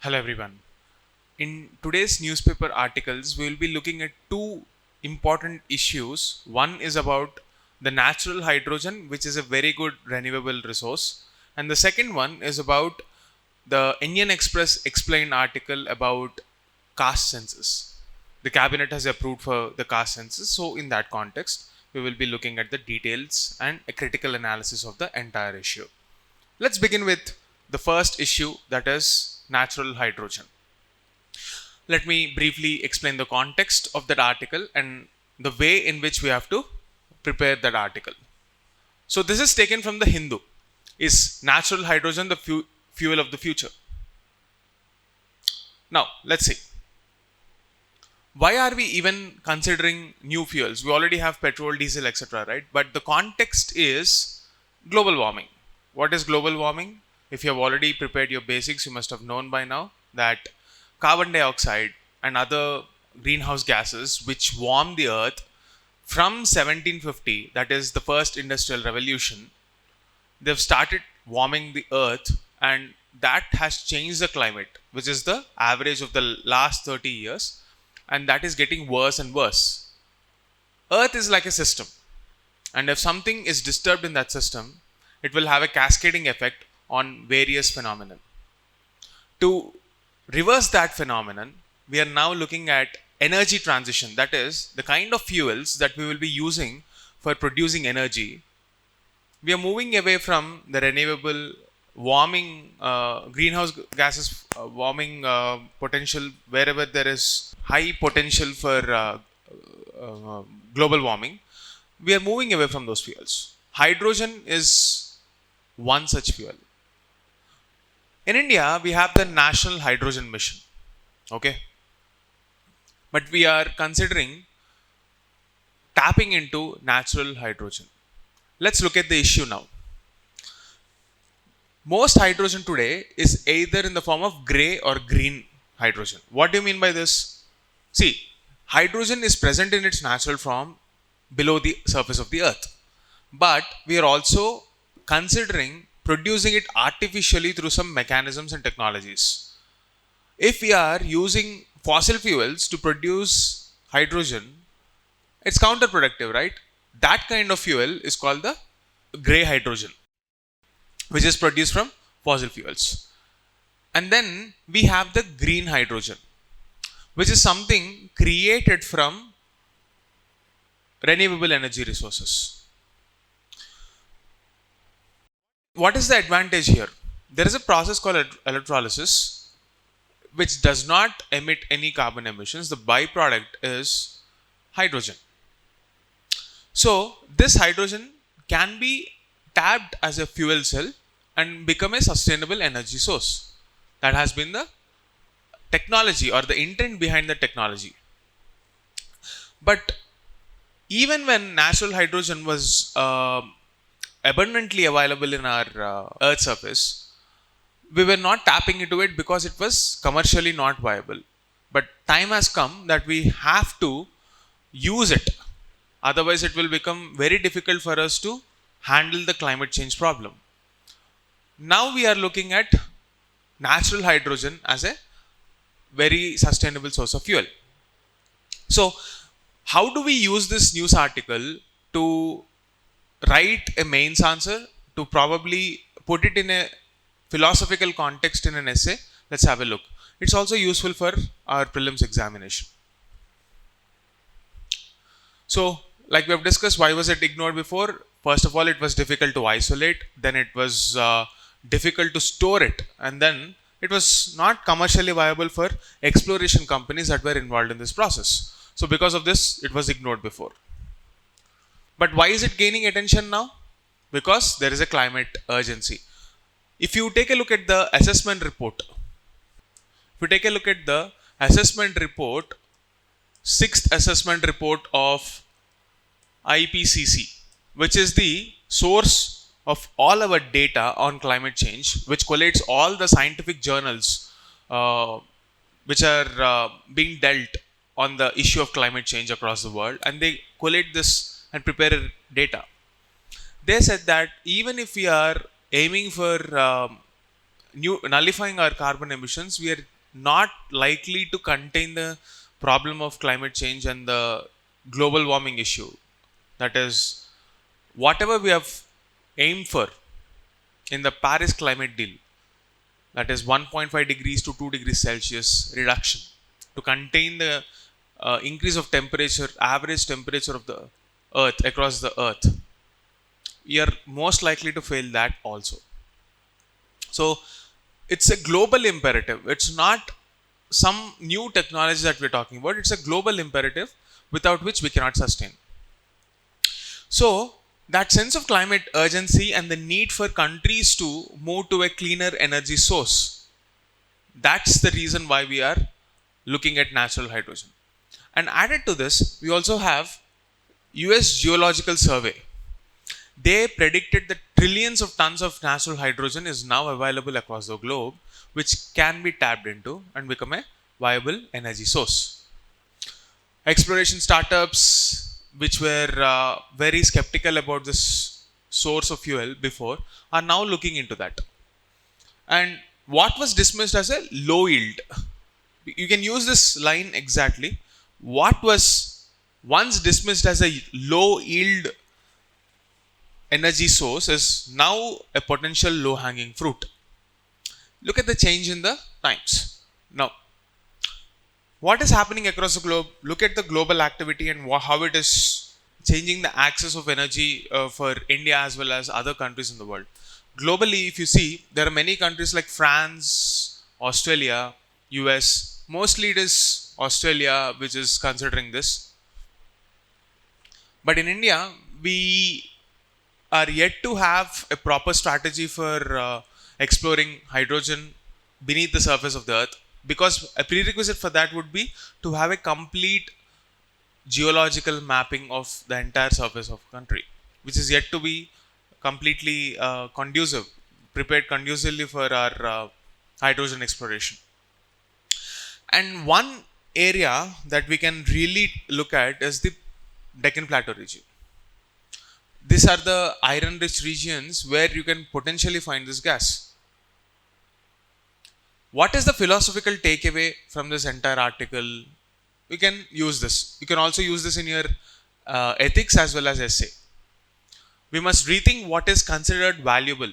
Hello everyone. In today's newspaper articles, we will be looking at two important issues. One is about the natural hydrogen, which is a very good renewable resource, and the second one is about the Indian Express explained article about caste census. The cabinet has approved for the caste census, so in that context, we will be looking at the details and a critical analysis of the entire issue. Let's begin with the first issue, that is natural hydrogen. Let me briefly explain the context of that article and the way in which we have to prepare that article. So, this is taken from the Hindu. Is natural hydrogen the fuel of the future? Now, let's see. Why are we even considering new fuels? We already have petrol, diesel, etc., right? But the context is global warming. What is global warming? If you have already prepared your basics, you must have known by now that carbon dioxide and other greenhouse gases which warm the earth from 1750, that is the first industrial revolution, they've started warming the earth, and that has changed the climate, which is the average of the last 30 years, and that is getting worse and worse. Earth is like a system, and if something is disturbed in that system, it will have a cascading effect on various phenomena. To reverse that phenomenon, we are now looking at energy transition, that is the kind of fuels that we will be using for producing energy. We are moving away from the renewable warming, greenhouse gases warming potential, wherever there is high potential for global warming. We are moving away from those fuels. Hydrogen is one such fuel. In India, we have the National Hydrogen Mission. Okay. But we are considering tapping into natural hydrogen. Let's look at the issue now. Most hydrogen today is either in the form of gray or green hydrogen. What do you mean by this? See, hydrogen is present in its natural form below the surface of the earth. But we are also considering producing it artificially through some mechanisms and technologies. If we are using fossil fuels to produce hydrogen, it's counterproductive, right? That kind of fuel is called the gray hydrogen, which is produced from fossil fuels. And then we have the green hydrogen, which is something created from renewable energy resources. What is the advantage here? There is a process called electrolysis, which does not emit any carbon emissions. The byproduct is hydrogen. So, this hydrogen can be tapped as a fuel cell and become a sustainable energy source. That has been the technology or the intent behind the technology. But even when natural hydrogen was abundantly available in our Earth's surface, we were not tapping into it because it was commercially not viable. But time has come that we have to use it. Otherwise, it will become very difficult for us to handle the climate change problem. Now we are looking at natural hydrogen as a very sustainable source of fuel. So, how do we use this news article to write a mains answer, to probably put it in a philosophical context in an essay? Let's have a look. It's also useful for our prelims examination. So, like we have discussed, why was it ignored before? First of all, it was difficult to isolate, then it was difficult to store it, and then it was not commercially viable for exploration companies that were involved in this process. So, because of this, it was ignored before. But why is it gaining attention now? Because there is a climate urgency. If you take a look at the assessment report, sixth assessment report of IPCC, which is the source of all our data on climate change, which collates all the scientific journals which are being dealt on the issue of climate change across the world, and they collate this and prepare data. They said that even if we are aiming for nullifying our carbon emissions, we are not likely to contain the problem of climate change and the global warming issue. That is, whatever we have aimed for in the Paris climate deal, that is 1.5 degrees to 2 degrees Celsius reduction to contain the increase of temperature, average temperature of the earth across the earth, we are most likely to fail that also. So it's a global imperative. It's not some new technology that we're talking about. It's a global imperative without which we cannot sustain. So that sense of climate urgency and the need for countries to move to a cleaner energy source, that's the reason why we are looking at natural hydrogen. And added to this, we also have US Geological Survey. They predicted that trillions of tons of natural hydrogen is now available across the globe, which can be tapped into and become a viable energy source. Exploration startups, which were very skeptical about this source of fuel before, are now looking into that. And what was dismissed as a low yield, you can use this line exactly. What was once dismissed as a low yield energy source is now a potential low hanging fruit. Look at the change in the times. Now, what is happening across the globe? Look at the global activity and how it is changing the access of energy for India as well as other countries in the world. Globally, if you see, there are many countries like France, Australia, US. Mostly it is Australia which is considering this. But in India, we are yet to have a proper strategy for exploring hydrogen beneath the surface of the earth, because a prerequisite for that would be to have a complete geological mapping of the entire surface of the country, which is yet to be completely prepared conducively for our hydrogen exploration. And one area that we can really look at is the Deccan Plateau region. These are the iron rich regions where you can potentially find this gas. What is the philosophical takeaway from this entire article? You can use this. You can also use this in your ethics as well as essay. We must rethink what is considered valuable.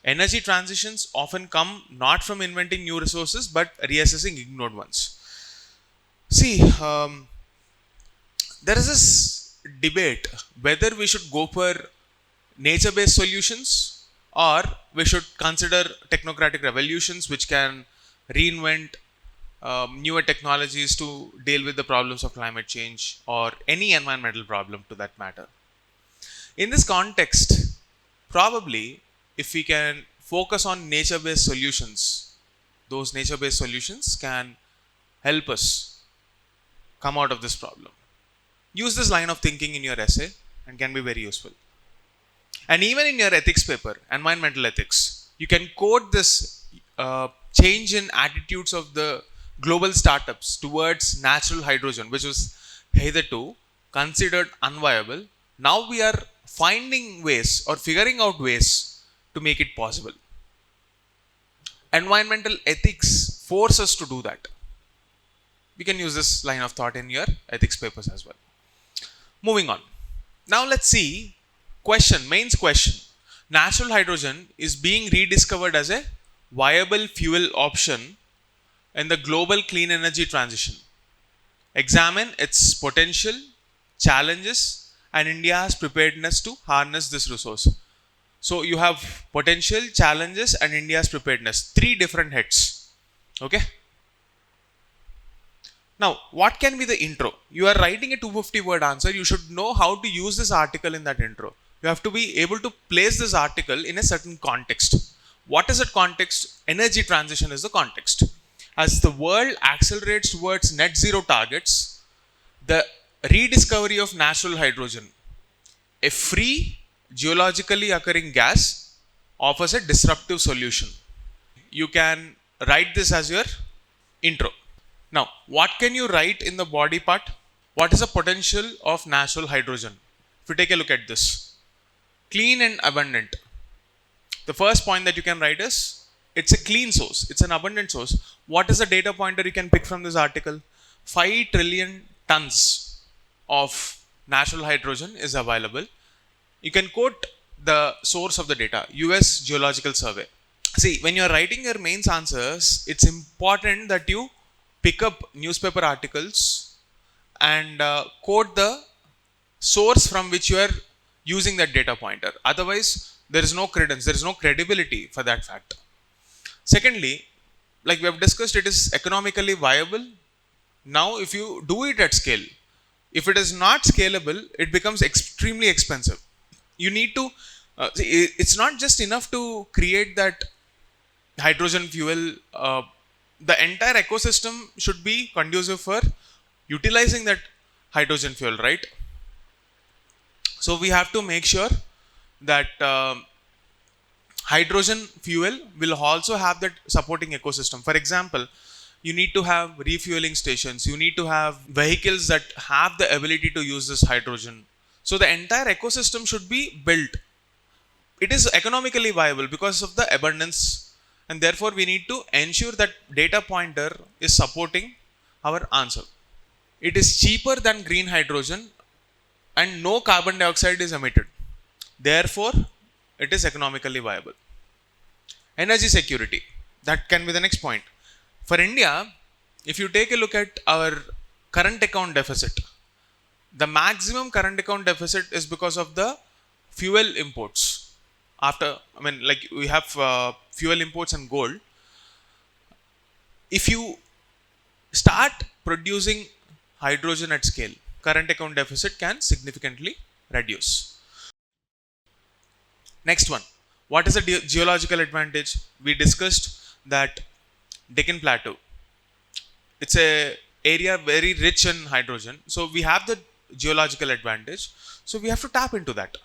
Energy transitions often come not from inventing new resources but reassessing ignored ones. See, there is this debate whether we should go for nature based solutions or we should consider technocratic revolutions which can reinvent newer technologies to deal with the problems of climate change or any environmental problem to that matter. In this context, probably if we can focus on nature based solutions, those nature based solutions can help us come out of this problem. Use this line of thinking in your essay and can be very useful. And even in your ethics paper, environmental ethics, you can quote this change in attitudes of the global startups towards natural hydrogen, which was hitherto considered unviable. Now we are finding ways or figuring out ways to make it possible. Environmental ethics force us to do that. We can use this line of thought in your ethics papers as well. Moving on. Now let's see mains question. Natural hydrogen is being rediscovered as a viable fuel option in the global clean energy transition. Examine its potential, challenges, and India's preparedness to harness this resource. So you have potential, challenges, and India's preparedness. 3 different heads. Okay. Now, what can be the intro? You are writing a 250 word answer. You should know how to use this article in that intro. You have to be able to place this article in a certain context. What is that context? Energy transition is the context. As the world accelerates towards net zero targets, the rediscovery of natural hydrogen, a free, geologically occurring gas, offers a disruptive solution. You can write this as your intro. Now, what can you write in the body part? What is the potential of natural hydrogen? If you take a look at this, clean and abundant. The first point that you can write is it's a clean source, it's an abundant source. What is the data pointer you can pick from this article? 5 trillion tons of natural hydrogen is available. You can quote the source of the data, US Geological Survey. See, when you're writing your mains answers, it's important that you pick up newspaper articles and quote the source from which you are using that data pointer. Otherwise, there is no credence, there is no credibility for that fact. Secondly, like we have discussed, it is economically viable. Now, if you do it at scale, if it is not scalable, it becomes extremely expensive. You need to, it's not just enough to create that hydrogen fuel. The entire ecosystem should be conducive for utilizing that hydrogen fuel, right? So we have to make sure that hydrogen fuel will also have that supporting ecosystem. For example, you need to have refueling stations, you need to have vehicles that have the ability to use this hydrogen. So the entire ecosystem should be built. It is economically viable because of the abundance, and therefore we need to ensure that data pointer is supporting our answer. It is cheaper than green hydrogen and no carbon dioxide is emitted. Therefore, it is economically viable. Energy security. That can be the next point. For India, if you take a look at our current account deficit, the maximum current account deficit is because of the fuel imports. Like we have fuel imports and gold. If you start producing hydrogen at scale, current account deficit can significantly reduce. Next one, what is the geological advantage? We discussed that Deccan Plateau. It's a area very rich in hydrogen. So we have the geological advantage. So we have to tap into that.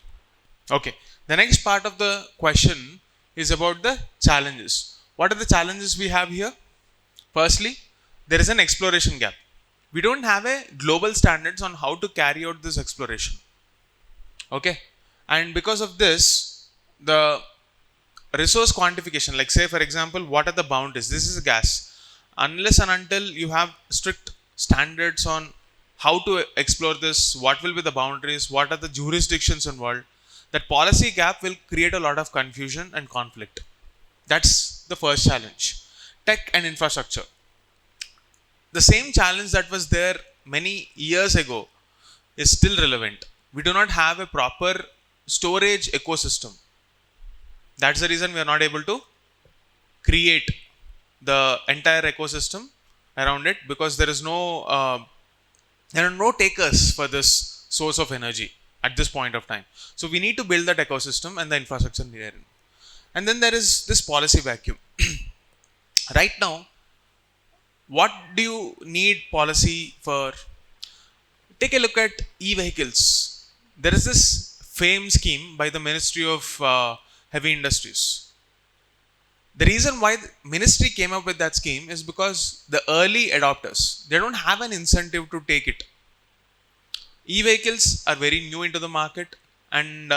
Okay. The next part of the question is about the challenges. What are the challenges we have here? Firstly, there is an exploration gap. We don't have a global standards on how to carry out this exploration. Okay. And because of this, the resource quantification, like say for example, what are the boundaries? This is a gas. Unless and until you have strict standards on how to explore this, what will be the boundaries, what are the jurisdictions involved, that policy gap will create a lot of confusion and conflict. That's the first challenge. Tech and infrastructure. The same challenge that was there many years ago is still relevant. We do not have a proper storage ecosystem. That's the reason we are not able to create the entire ecosystem around it, because there are no takers for this source of energy at this point of time. So we need to build that ecosystem and the infrastructure therein. And then there is this policy vacuum. Right now, what do you need policy for? Take a look at e-vehicles. There is this FAME scheme by the Ministry of Heavy Industries. The reason why the ministry came up with that scheme is because the early adopters, they don't have an incentive to take it. E-vehicles are very new into the market, and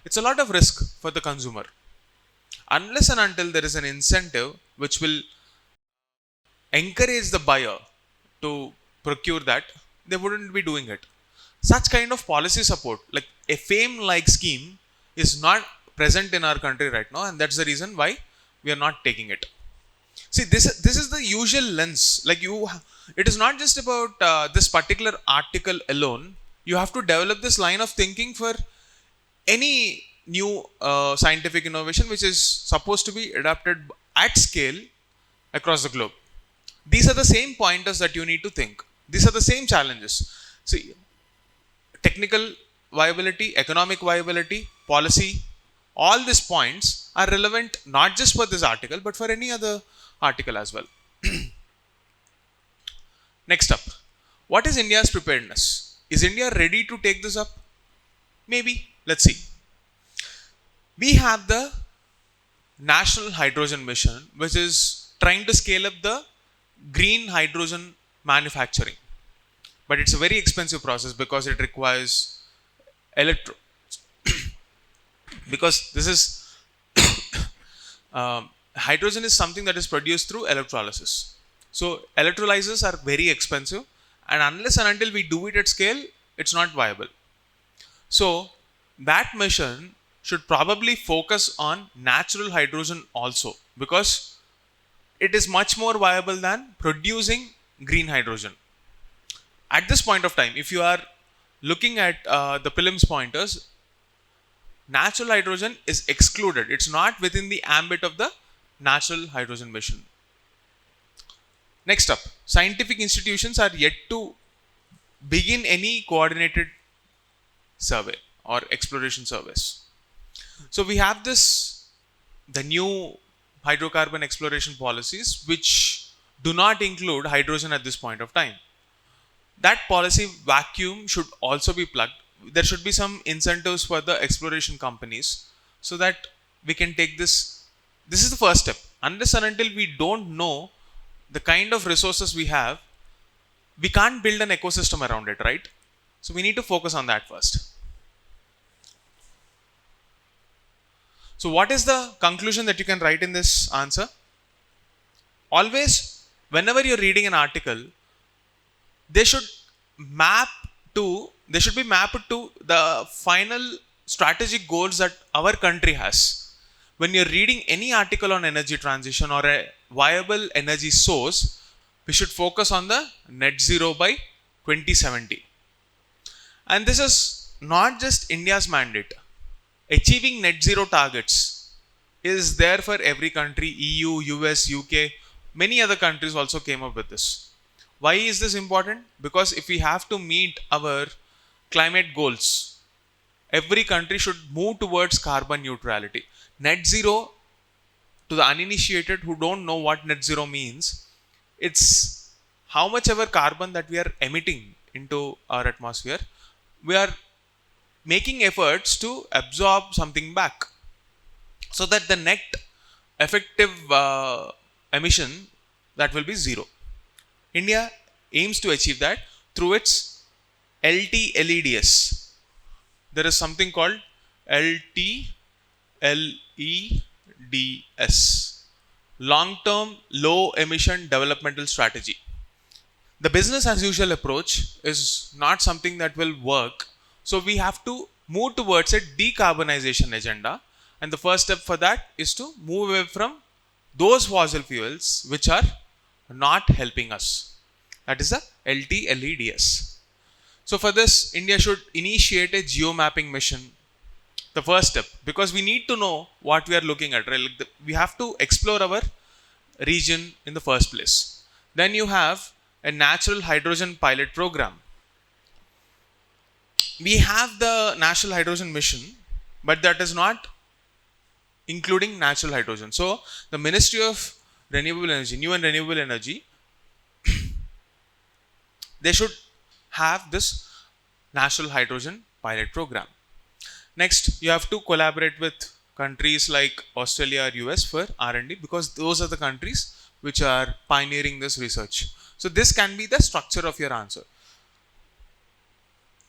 it's a lot of risk for the consumer. Unless and until there is an incentive which will encourage the buyer to procure that, they wouldn't be doing it. Such kind of policy support, like a FAME-like scheme, is not present in our country right now, and that's the reason why we are not taking it. See, this is the usual lens. Like it is not just about this particular article alone. You have to develop this line of thinking for any new scientific innovation which is supposed to be adapted at scale across the globe. These are the same pointers that you need to think. These are the same challenges. See, technical viability, economic viability, policy, all these points are relevant not just for this article but for any other article as well. Next up, what is India's preparedness? Is India ready to take this up? Maybe. Let's see. We have the National Hydrogen Mission, which is trying to scale up the green hydrogen manufacturing. But it's a very expensive process because it requires because this is hydrogen is something that is produced through electrolysis. So electrolyzers are very expensive, and unless and until we do it at scale, it's not viable. So that mission should probably focus on natural hydrogen also, because it is much more viable than producing green hydrogen. At this point of time, if you are looking at the prelims pointers, natural hydrogen is excluded. It's not within the ambit of the natural hydrogen mission. Next up, scientific institutions are yet to begin any coordinated survey or exploration surveys. So we have the new hydrocarbon exploration policies, which do not include hydrogen at this point of time. That policy vacuum should also be plugged. There should be some incentives for the exploration companies so that we can take this. This is the first step. Unless and until we don't know the kind of resources we have, we can't build an ecosystem around it, right? So we need to focus on that first. So what is the conclusion that you can write in this answer? Always, whenever you're reading an article, they should be mapped to the final strategic goals that our country has. When you're reading any article on energy transition or a viable energy source, we should focus on the net zero by 2070. And this is not just India's mandate. Achieving net zero targets is there for every country. EU, US, UK, many other countries also came up with this. Why is this important? Because if we have to meet our climate goals, every country should move towards carbon neutrality. Net zero, to the uninitiated who don't know what net zero means, it's how much ever carbon that we are emitting into our atmosphere, we are making efforts to absorb something back, so that the net effective emission, that will be zero. India aims to achieve that through its LTLEDs. There is something called LTLEDs, long-term low emission developmental strategy. The business as usual approach is not something that will work. So we have to move towards a decarbonization agenda. And the first step for that is to move away from those fossil fuels which are not helping us. That is the LTLEDs. So for this, India should initiate a geomapping mission. The first step, because we need to know what we are looking at. Right? We have to explore our region in the first place. Then you have a natural hydrogen pilot program. We have the National Hydrogen Mission, but that is not including natural hydrogen. So the Ministry of Renewable Energy, New and Renewable Energy, they should have this National Hydrogen Pilot Program. Next, you have to collaborate with countries like Australia or US for R&D, because those are the countries which are pioneering this research. So this can be the structure of your answer.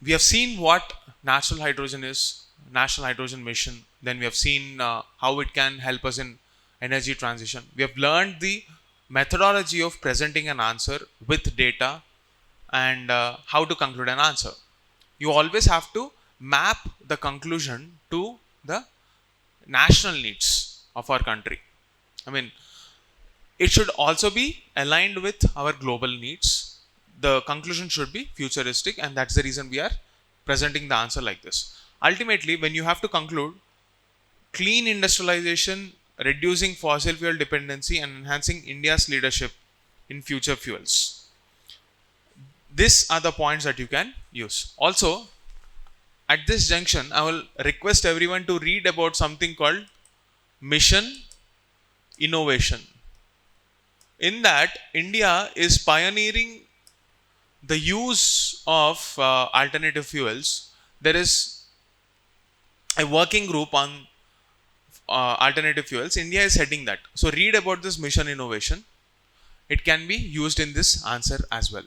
We have seen what natural hydrogen is, National Hydrogen Mission. Then we have seen how it can help us in energy transition. We have learned the methodology of presenting an answer with data and how to conclude an answer. You always have to map the conclusion to the national needs of our country. I mean, it should also be aligned with our global needs. The conclusion should be futuristic, and that's the reason we are presenting the answer like this. Ultimately, when you have to conclude clean industrialization, reducing fossil fuel dependency, and enhancing India's leadership in future fuels, these are the points that you can use. Also, at this junction, I will request everyone to read about something called mission innovation. In that, India is pioneering the use of alternative fuels. There is a working group on alternative fuels. India is heading that. So read about this mission innovation. It can be used in this answer as well.